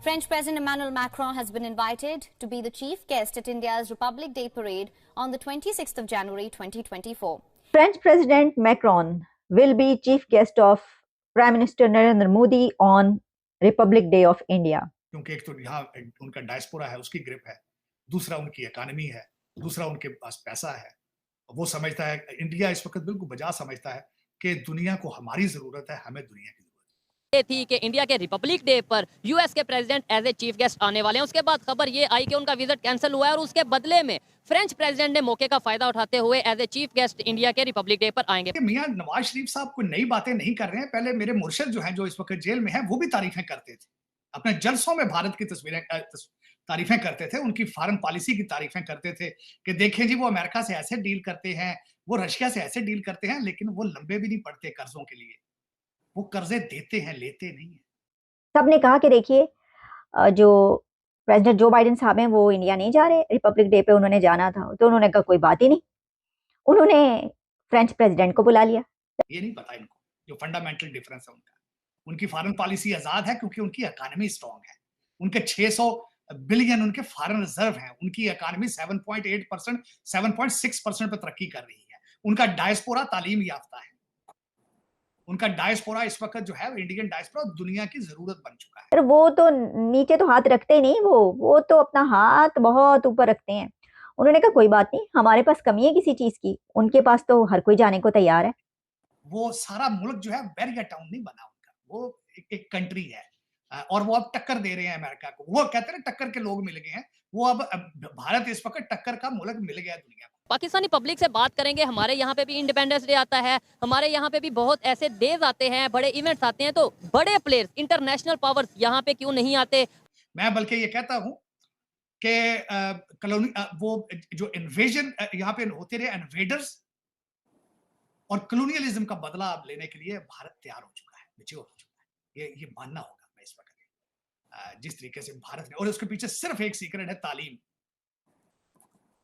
French President Emmanuel Macron has been invited to be the chief guest at India's Republic Day parade on the 26th of January 2024. French President Macron will be chief guest of Prime Minister Narendra Modi on Republic Day of India. क्योंकि एक तो यहाँ उनका diaspora है, उसकी grip है, दूसरा उनकी इकोनॉमी है, दूसरा उनके पास पैसा है। वो समझता है, इंडिया इस वक्त बिल्कुल बजा समझता है कि दुनिया को हमारी जरूरत है, हमें दुनिया की थी कि इंडिया के रिपब्लिक डे पर यूएस के president as a chief guest आने वाले हैं। उसके बाद खबर ये आई कि उनका विजिट कैंसिल हुआ है और उसके बदले में फ्रेंच प्रेसिडेंट ने मौके का फायदा उठाते हुए as a chief guest India के रिपब्लिक डे पर आएंगे। मियां नवाज शरीफ साहब कोई नई बातें नहीं कर रहे हैं। पहले मेरे मुर्शिद जो हैं, जो इस वक्त जेल में हैं, वो भी तारीफें करते थे, अपने जलसों में भारत की तारीफें करते थे, उनकी फॉरेन पॉलिसी की तारीफें करते थे कि देखें जी वो अमेरिका से ऐसे डील करते हैं, वो रशिया से ऐसे डील करते हैं, लेकिन वो लंबे भी नहीं पड़ते कर्जों के लिए, वो कर्जे देते हैं, लेते नहीं है। सबने कहा कि देखिए जो प्रेसिडेंट जो बाइडेन साहब हैं वो इंडिया नहीं जा रहे, रिपब्लिक डे पे उन्होंने जाना था, तो उन्होंने कहा कोई बात ही नहीं, उन्होंने फ्रेंच प्रेसिडेंट को बुला लिया। ये नहीं पता इनको जो फंडामेंटल डिफरेंस है उनका। उनकी फॉरेन पॉलिसी आजाद है क्योंकि उनकी इकोनॉमी स्ट्रांग है, उनके 600 बिलियन उनके फॉरेन रिजर्व हैं, उनकी इकोनॉमी 7.8%, 7.6% पे तरक्की कर रही है, उनका डायस्पोरा तालीम याफ्ता है, उनका डायस्पोरा इस वक्त जो है इंडियन डायस्पोरा दुनिया की जरूरत बन चुका है। वो तो नीचे तो हाथ रखते ही नहीं, वो तो अपना हाथ बहुत ऊपर रखते हैं। उन्होंने कहा कोई बात नहीं, हमारे पास कमी है किसी चीज की, उनके पास तो हर कोई जाने को तैयार है। वो सारा मुल्क जो है बैरियर टाउन नहीं बना उनका, वो एक कंट्री है और वो अब टक्कर दे रहे हैं अमेरिका को। वो कहते हैं टक्कर के लोग मिल गए हैं, वो अब भारत इस वक्त टक्कर का मुल्क मिल गया दुनिया को। पाकिस्तानी पब्लिक से बात करेंगे। हमारे यहाँ पे भी इंडिपेंडेंस डे आता है, हमारे यहाँ पे भी बहुत ऐसे डेज आते हैं, बड़े इवेंट्स आते हैं, तो बड़े प्लेयर्स इंटरनेशनल पावर्स यहाँ पे क्यों नहीं आते? मैं बल्कि ये कहता हूँ कि कॉलोनी वो जो इन्वेजन यहाँ पे होते रहे, इन्वेडर्स और कॉलोनियलिज्म का बदला अब लेने के लिए भारत तैयार हो चुका है, मैच्योर हो चुका है। ये मानना होगा मैं इस वक्त जिस तरीके से भारत ने, और उसके पीछे सिर्फ एक सीक्रेट है, तालीम,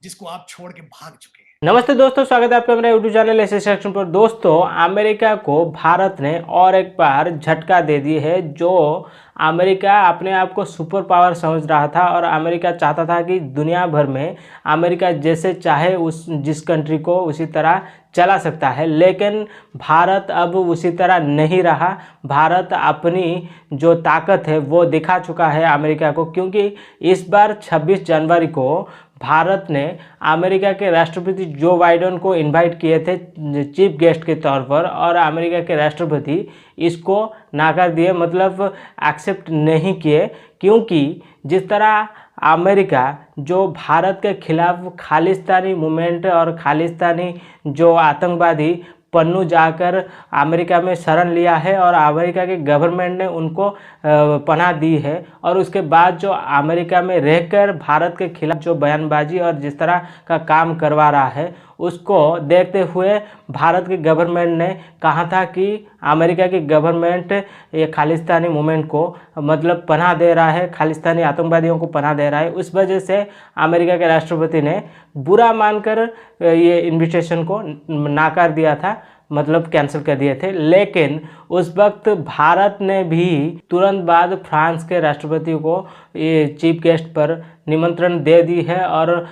जिसको आप छोड़ के भाग चुके हैं। नमस्ते दोस्तों, स्वागत है आपका मेरे यूट्यूब चैनल ऐसे सेक्शन पर। दोस्तों, अमेरिका को भारत ने और एक बार झटका दे दी है। जो अमेरिका अपने आप को सुपर पावर समझ रहा था और अमेरिका चाहता था कि दुनिया भर में अमेरिका जैसे चाहे उस जिस कंट्री को उसी तरह चला सकता है, लेकिन भारत अब उसी तरह नहीं रहा। भारत अपनी जो ताकत है वो दिखा चुका है अमेरिका को, क्योंकि इस बार 26 जनवरी को भारत ने अमेरिका के राष्ट्रपति जो बाइडेन को इनवाइट किए थे चीफ गेस्ट के तौर पर, और अमेरिका के राष्ट्रपति इसको नाकार दिए, मतलब एक्सेप्ट नहीं किए। क्योंकि जिस तरह अमेरिका जो भारत के खिलाफ खालिस्तानी मूवमेंट और खालिस्तानी जो आतंकवादी पन्नू जाकर अमेरिका में शरण लिया है और अमेरिका के गवर्नमेंट ने उनको पनाह दी है, और उसके बाद जो अमेरिका में रहकर भारत के खिलाफ जो बयानबाजी और जिस तरह का काम करवा रहा है, उसको देखते हुए भारत के गवर्नमेंट ने कहा था कि अमेरिका की गवर्नमेंट ये खालिस्तानी मूवमेंट को मतलब पनाह दे रहा है, खालिस्तानी आतंकवादियों को पनाह दे रहा है। उस वजह से अमेरिका के राष्ट्रपति ने बुरा मानकर ये इन्विटेशन को नाकार दिया था, मतलब कैंसिल कर दिए थे। लेकिन उस वक्त भारत ने भी तुरंत बाद फ्रांस के राष्ट्रपति को ये चीफ गेस्ट पर निमंत्रण दे दी है, और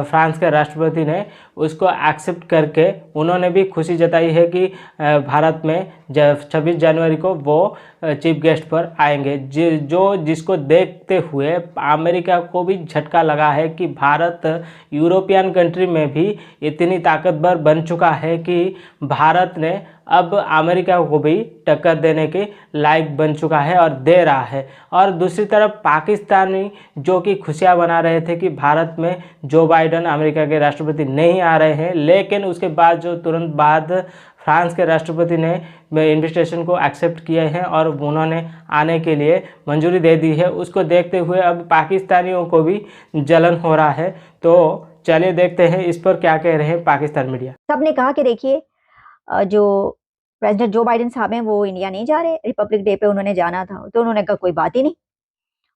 फ्रांस के राष्ट्रपति ने उसको एक्सेप्ट करके उन्होंने भी खुशी जताई है कि भारत में 26 जनवरी को वो चीफ गेस्ट पर आएंगे। जिसको देखते हुए अमेरिका को भी झटका लगा है कि भारत यूरोपियन कंट्री में भी इतनी ताकतवर बन चुका है कि भारत ने अब अमेरिका को भी टक्कर देने के लायक बन चुका है और दे रहा है। और दूसरी तरफ पाकिस्तानी जो कि खुशियां मना रहे थे कि भारत में जो बाइडेन अमेरिका के राष्ट्रपति नहीं आ रहे हैं, लेकिन उसके बाद जो तुरंत बाद फ्रांस के राष्ट्रपति ने इन्विटेशन को एक्सेप्ट किए हैं और उन्होंने आने के लिए मंजूरी दे दी है, उसको देखते हुए अब पाकिस्तानियों को भी जलन हो रहा है। तो चलिए देखते हैं इस पर क्या कह रहे हैं पाकिस्तान मीडिया। सबने कहा कि देखिए जो प्रेसिडेंट जो बाइडेन साहब हैं वो इंडिया नहीं जा रहे, रिपब्लिक डे पे उन्होंने जाना था, तो उन्होंने कहा कोई बात ही नहीं,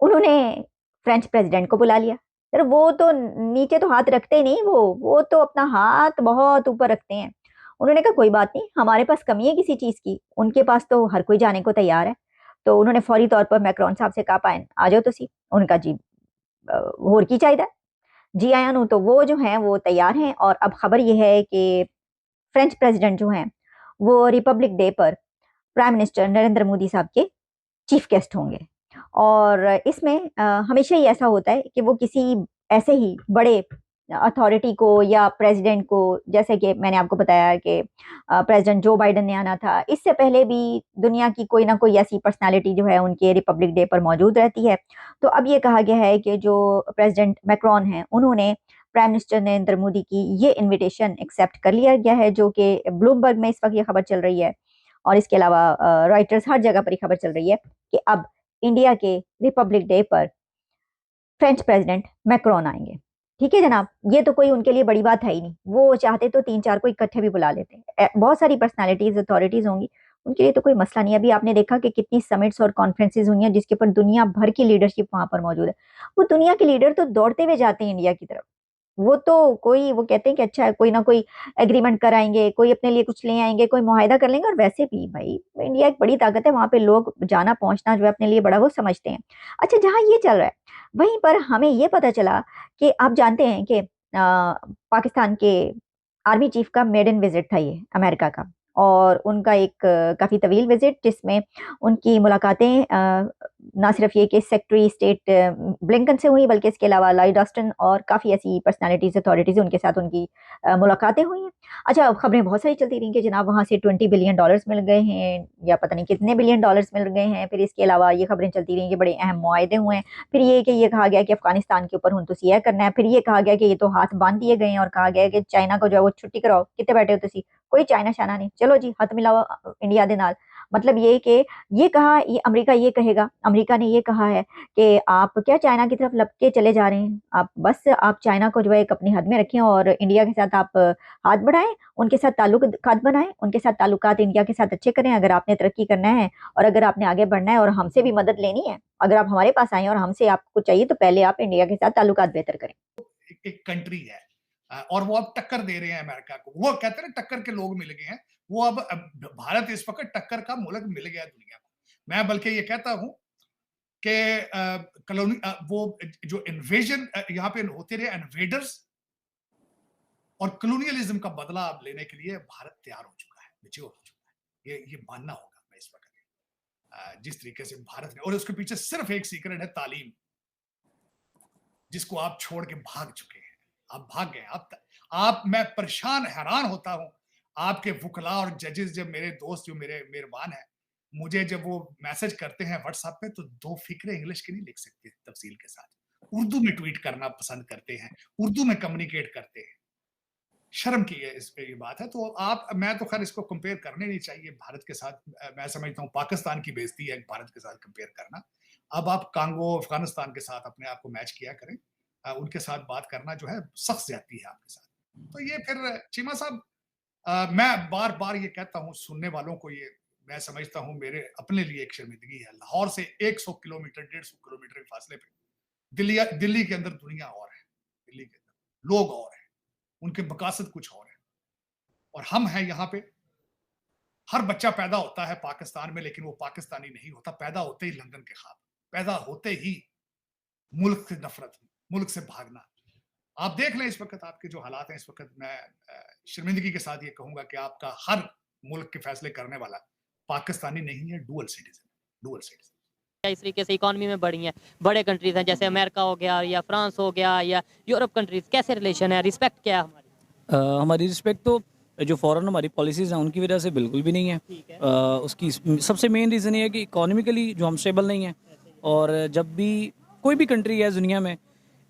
उन्होंने फ्रेंच प्रेसिडेंट को बुला लिया। अरे वो तो नीचे तो हाथ रखते ही नहीं, वो तो अपना हाथ बहुत ऊपर रखते हैं। उन्होंने कहा कोई बात नहीं, हमारे पास कमी है किसी चीज की, उनके पास तो हर कोई जाने को तैयार है। तो उन्होंने फौरी तौर पर मैक्रोन साहब से कहा पाए आ जाओ तुसी। उनका जी होर की चाहिए जी आया नू, तो वो जो हैं वो तैयार हैं। और अब खबर ये है कि फ्रेंच प्रेसिडेंट जो हैं वो रिपब्लिक डे पर प्राइम मिनिस्टर नरेंद्र मोदी साहब के चीफ गेस्ट होंगे। और इसमें हमेशा ही ऐसा होता है कि वो किसी ऐसे ही बड़े अथॉरिटी को या प्रेसिडेंट को, जैसे कि मैंने आपको बताया कि प्रेसिडेंट जो बाइडन ने आना था, इससे पहले भी दुनिया की कोई ना कोई ऐसी पर्सनालिटी जो है उनके रिपब्लिक डे पर मौजूद रहती है। तो अब ये कहा गया है कि जो प्रेसिडेंट मैक्रोन हैं उन्होंने प्राइम मिनिस्टर नरेंद्र मोदी की ये इनविटेशन एक्सेप्ट कर लिया गया है, जो कि ब्लूमबर्ग में इस वक्त ये खबर चल रही है। और इसके अलावा रॉयटर्स, हर जगह पर ये खबर चल रही है कि अब इंडिया के रिपब्लिक डे पर फ्रेंच प्रेसिडेंट मैक्रोन आएंगे। ठीक है जनाब, ये तो कोई उनके लिए बड़ी बात है ही नहीं। वो चाहते तो 3-4 को इकट्ठे भी बुला लेते। बहुत सारी पर्सनालिटीज, अथॉरिटीज होंगी, उनके लिए तो कोई मसला नहीं। अभी आपने देखा कि कितनी समिट्स और कॉन्फ्रेंसेज हुई हैं जिसके ऊपर दुनिया भर की लीडरशिप वहां पर मौजूद है। वो दुनिया के लीडर तो दौड़ते हुए जाते हैं इंडिया की तरफ। वो तो वो कहते हैं कि अच्छा है, कोई ना कोई एग्रीमेंट कराएंगे, कोई अपने लिए कुछ ले आएंगे, कोई मुआहिदा कर लेंगे। और वैसे भी भाई इंडिया एक बड़ी ताकत है, वहां पे लोग जाना पहुंचना जो है अपने लिए बड़ा वो समझते हैं। अच्छा, जहां ये चल रहा है वहीं पर हमें ये पता चला कि आप जानते हैं कि पाकिस्तान के आर्मी चीफ का मेडन विजिट था ये अमेरिका का, और उनका एक काफ़ी तवील विजिट जिसमें उनकी मुलाकातें ना सिर्फ ये कि सेक्रेटरी स्टेट ब्लिंकन से हुई, बल्कि इसके अलावा लॉयड ऑस्टिन और काफ़ी ऐसी पर्सनालिटीज़, अथॉरिटीज़ उनके साथ उनकी मुलाकातें हुई हैं। अच्छा, खबरें बहुत सारी चलती रही कि जनाब वहाँ से $20 बिलियन मिल गए हैं, या पता नहीं कितने बिलियन डॉलर्स मिल गए हैं। फिर इसके अलावा ये खबरें चलती रही कि बड़े अहम मुआहदे हुए हैं। फिर ये कि ये कहा गया कि अफगानिस्तान के ऊपर हुनतुसिया करना है। फिर ये कहा गया कि ये तो हाथ बांध दिए गए हैं, और कहा गया कि चाइना को जो है वो छुट्टी कराओ, कितने बैठे हो तुसी, कोई चाइना शाना नहीं, चलो जी हथ मिलाओ इंडिया दे नाल। मतलब ये कि ये कहा, ये अमेरिका ये कहेगा, अमेरिका ने ये कहा है कि आप क्या चाइना की तरफ लपके चले जा रहे हैं, आप बस आप चाइना को जो है एक अपनी हद में रखें और इंडिया के साथ आप हाथ बढ़ाएं, उनके साथ ताल्लुकात बनाएं, उनके साथ ताल्लुकात इंडिया के साथ अच्छे करें। अगर आपने तरक्की करना है और अगर आपने आगे बढ़ना है और हमसे भी मदद लेनी है, अगर आप हमारे पास आए और हमसे आपको चाहिए, तो पहले आप इंडिया के साथ ताल्लुकात बेहतर करें। एक कंट्री है और वो अब टक्कर दे रहे हैं अमेरिका को। वो कहते हैं टक्कर के लोग मिल गए हैं। वो अब भारत इस वक्त टक्कर का मुल्क मिल गया दुनिया को। मैं बल्कि ये कहता हूं कि वो जो इन्वेजन यहाँ पे होते रहे, इन्वेडर्स और कॉलोनियलिज्म का बदला अब लेने के लिए भारत तैयार हो चुका है, मैच्योर हो चुका है। ये मानना होगा मैं इस वक्त जिस तरीके से भारत ने, और उसके पीछे सिर्फ एक सीक्रेट है, तालीम, जिसको आप छोड़ के भाग चुके हैं। आप भाग गए। आप मैं परेशान हैरान होता हूं आपके वकला और जजेस, जब मेरे दोस्त जो मेरे मेहरबान हैं, मुझे जब वो मैसेज करते हैं व्हाट्सएप पे, तो 2 फिक्रे इंग्लिश के नहीं लिख सकते तफसील के साथ, उर्दू में ट्वीट करना पसंद करते हैं, उर्दू में कम्युनिकेट करते हैं। शर्म की है इस पे ये बात है। तो मैं तो खैर इसको कंपेयर करने नहीं चाहिए भारत के साथ। मैं समझता हूँ पाकिस्तान की बेइज्जती है भारत के साथ कंपेयर करना। अब आप कांगो, अफगानिस्तान के साथ अपने आप को मैच किया करें। उनके साथ बात करना जो है सख्त ज्यादती है आपके साथ। तो ये फिर चीमा साहब, मैं बार बार ये कहता हूँ सुनने वालों को, ये मैं समझता हूँ मेरे अपने लिए एक शर्मिंदगी है। लाहौर से 100 किलोमीटर 150 किलोमीटर के फासले पे दिल्ली के अंदर दुनिया और है, दिल्ली के अंदर लोग और हैं, उनके मकासद कुछ और है, और हम हैं यहाँ पे। हर बच्चा पैदा होता है पाकिस्तान में, लेकिन वो पाकिस्तानी नहीं होता। पैदा होते ही लंदन के ख्वाब, पैदा होते ही मुल्क से नफरत, मुल्क से भागना। आप देख लें इस वक्त आपके जो हालात हैं इस वक्त, मैं शर्मिंदगी के साथ ये कहूंगा कि आपका हर मुल्क के फैसले करने वाला पाकिस्तानी नहीं है, डुअल सिटीजन। इस तरीके से इकोनॉमी में बढ़ी हैं, बड़े कंट्रीज हैं जैसे अमेरिका हो गया या फ्रांस हो गया या यूरोप कंट्रीज, कैसे रिलेशन है, रिस्पेक्ट क्या है हमारी? हमारी रिस्पेक्ट तो जो फॉरेन हमारी पॉलिसीज़ हैं उनकी वजह से बिल्कुल भी नहीं है। उसकी सबसे मेन रीज़न ये है कि इकोनॉमिकली जो हम स्टेबल नहीं हैं, और जब भी कोई भी कंट्री है दुनिया में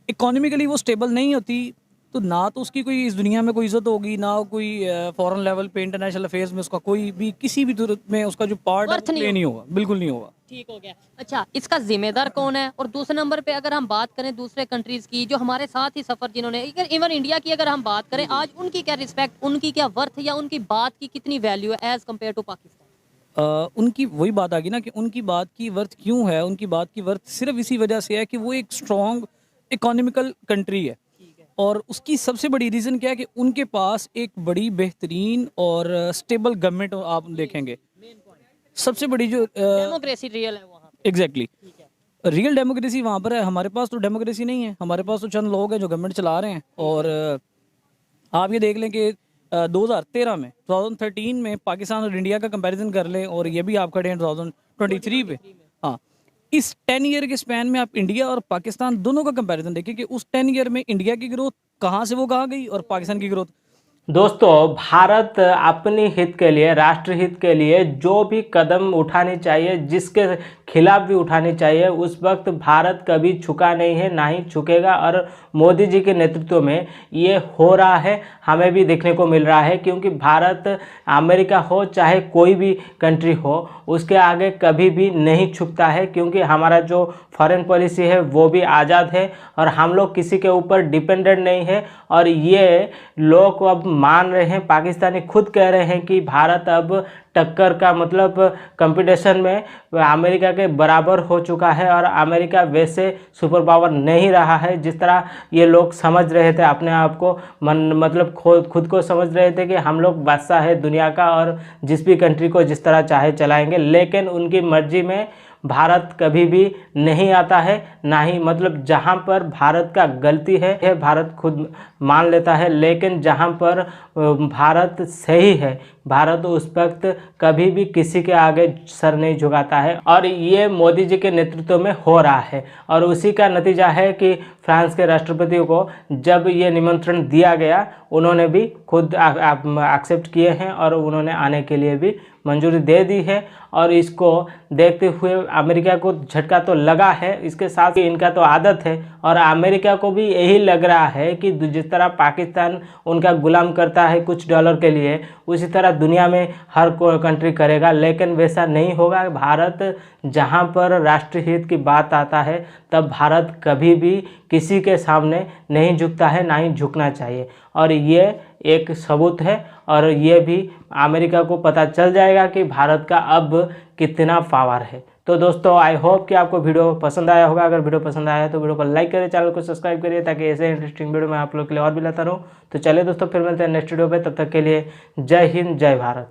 इकोनॉमिकली वो स्टेबल नहीं होती, तो ना तो उसकी कोई इस दुनिया में कोई इज्जत होगी, ना कोई फॉरेन लेवल पे इंटरनेशनल अफेयर्स में उसका कोई भी किसी भी सूरत में उसका जो पार्ट प्ले नहीं होगा, बिल्कुल नहीं होगा। ठीक हो गया। अच्छा, इसका जिम्मेदार कौन है? और दूसरे नंबर पे अगर हम बात करें दूसरे कंट्रीज की जो हमारे साथ ही सफर जिन्होंने, इवन इंडिया की अगर हम बात करें, आज उनकी क्या रिस्पेक्ट, उनकी क्या वर्थ, या उनकी बात की कितनी वैल्यू है एज कम्पेयर टू पाकिस्तान? उनकी वही बात आ गई ना कि उनकी बात की वर्थ क्यों है। उनकी बात की वर्थ सिर्फ इसी वजह से है कि वो एक स्ट्रॉन्ग इकोनॉमिकल कंट्री है, और उसकी सबसे बड़ी रीज़न क्या है कि उनके पास एक बड़ी बेहतरीन और स्टेबल गवर्नमेंट आप देखेंगे। सबसे बड़ी जो डेमोक्रेसी रियल है वहाँ पे। एग्जैक्टली ठीक है। रियल डेमोक्रेसी वहाँ पर है, हमारे पास तो डेमोक्रेसी नहीं है। हमारे पास तो चंद लोग हैं जो गवर्नमेंट चला रहे हैं। और आप ये देख लें कि 2013 में 2013 में पाकिस्तान और इंडिया का कंपैरिजन कर लें, और ये भी आप खड़े हैं 2023 पे। हाँ, इस 10 ईयर के स्पैन में आप इंडिया और पाकिस्तान दोनों का कंपैरिजन देखिए कि उस 10 ईयर में इंडिया की ग्रोथ कहाँ से वो कहाँ गई और पाकिस्तान की ग्रोथ। दोस्तों, भारत अपनी हित के लिए, राष्ट्र हित के लिए जो भी कदम उठानी चाहिए, जिसके खिलाफ भी उठानी चाहिए, उस वक्त भारत कभी झुका नहीं है, ना ही झुकेगा। और मोदी जी के नेतृत्व में ये हो रहा है, हमें भी देखने को मिल रहा है। क्योंकि भारत, अमेरिका हो चाहे कोई भी कंट्री हो, उसके आगे कभी भी नहीं झुकता है। क्योंकि हमारा जो फॉरेन पॉलिसी है वो भी आज़ाद है और हम लोग किसी के ऊपर डिपेंडेंट नहीं है। और ये लोग अब मान रहे हैं, पाकिस्तानी खुद कह रहे हैं कि भारत अब टक्कर का मतलब कंपटीशन में अमेरिका के बराबर हो चुका है और अमेरिका वैसे सुपर पावर नहीं रहा है जिस तरह ये लोग समझ रहे थे अपने आप को। मतलब खुद को समझ रहे थे कि हम लोग बादशाह है दुनिया का और जिस भी कंट्री को जिस तरह चाहे चलाएंगे। लेकिन उनकी मर्जी में भारत कभी भी नहीं आता है, ना ही मतलब जहाँ पर भारत का गलती है भारत खुद मान लेता है। लेकिन जहाँ पर भारत सही है, भारत उस वक्त कभी भी किसी के आगे सर नहीं झुकाता है। और ये मोदी जी के नेतृत्व में हो रहा है। और उसी का नतीजा है कि फ्रांस के राष्ट्रपति को जब ये निमंत्रण दिया गया, उन्होंने भी खुद एक्सेप्ट किए हैं और उन्होंने आने के लिए भी मंजूरी दे दी है। और इसको देखते हुए अमेरिका को झटका तो लगा है, इसके साथ ही इनका तो आदत है और अमेरिका को भी यही लग रहा है कि जिस तरह पाकिस्तान उनका गुलाम करता है कुछ डॉलर के लिए, उसी तरह दुनिया में हर कंट्री करेगा। लेकिन वैसा नहीं होगा। भारत जहां पर राष्ट्रीय हित की बात आता है, तब भारत कभी भी किसी के सामने नहीं झुकता है, ना ही झुकना चाहिए। और ये एक सबूत है और ये भी अमेरिका को पता चल जाएगा कि भारत का अब कितना पावर है। तो दोस्तों, आई होप कि आपको वीडियो पसंद आया होगा। अगर वीडियो पसंद आया तो वीडियो को लाइक करें, चैनल को सब्सक्राइब करिए ताकि ऐसे इंटरेस्टिंग वीडियो मैं आप लोग के लिए और भी लाता रहूँ। तो चलिए दोस्तों, फिर मिलते हैं नेक्स्ट वीडियो पे। तब तक के लिए जय हिंद, जय भारत।